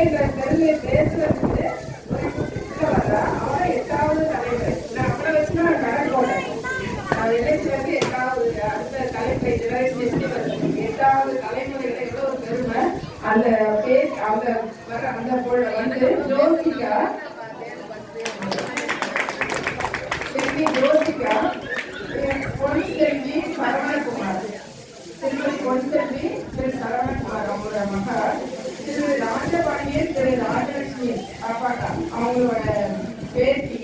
இந்த தெருவில் பேசுறதுக்கு ஒரு குட்டில வர்றா அவன் 8வது தலைமுறை. நான் அவனை வச்சு நான் கணக்கு போட்டேன். நான் விளைச்சி வந்து 8வது அடுத்த தலைமுறை ஜெனரேஷன் 8வது தலைமுறையில எவ்வளவு ஒரு பெருமை. அந்த பேர் அந்த வர அந்த வந்து ஜோசிகா ஜோசிகா பொன்செல்வி சரவணகுமார், திருமதி பொன்செல்வி திரு சரவணகுமார் அவங்களோட மகள், திரு ராஜபாண்டியன் திரு ராஜலட்சுமி பாப்பாட்டா அவங்களோட பேத்தி,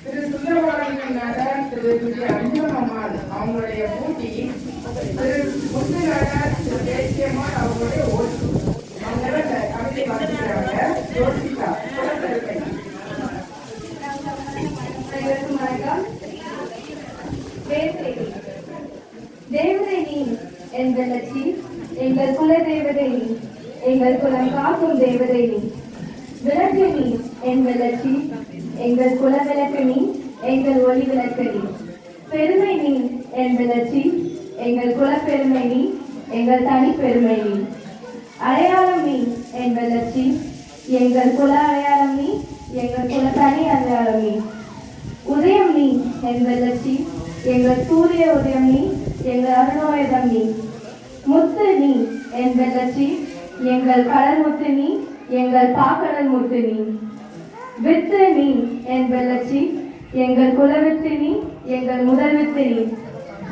திரு சுந்தரபாண்டியன் நகர் திரு அஞ்சம் அம்மாள் அவங்களுடைய பூட்டி, திரு முத்துநகர் திரு தேசியம்மாள் அவங்களுடைய ஓட்டு. அவங்க கவிதை வாசிக்கிறாங்க. ஜோசிகா குலப்பெருமை. தேவதை நீ எங்கள் லட்சி, எங்கள் குல தேவதை நீ, எங்கள் குலம் காக்கும் தேவதை நீ. விளக்கு நீ எங்கள் லட்சி, எங்கள் குல விளக்கு நீ, எங்கள் ஒளி விளக்கு நீ. பெருமை நீ எங்கள் லட்சி, எங்கள் குல பெருமை நீ, எங்கள் தனி பெருமை நீ. அடையாளம் நீ எங்கள் லட்சி, எங்கள் குல அடையாளம் நீ, எங்கள் குல தனி அடையாளம் நீ. உதயம் நீ எங்கள் லட்சி, எங்கள் சூரிய உதயம் நீ, எங்கள் அருணோதயம் நீ. முத்து நீ எங்கள் லட்சி, எங்கள் கடல் முத்து நீ, எங்கள் பாக்கடல் முத்து நீ. வித்து நீ எங்கள் லட்சி, எங்கள் குலவித்து நீ, எங்கள் முதல் வித்து நீ.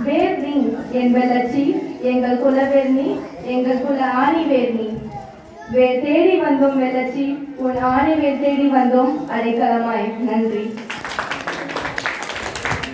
வேர் நீ எங்கள் லட்சி, எங்கள் குலவேர் நீ, எங்கள் குல ஆணி வேர் நீ. வேர் தேடி வந்தோம் வெள்ளச்சி, உன் ஆணி வேர் தேடி வந்தோம் அடைக்கலமாய். நன்றி.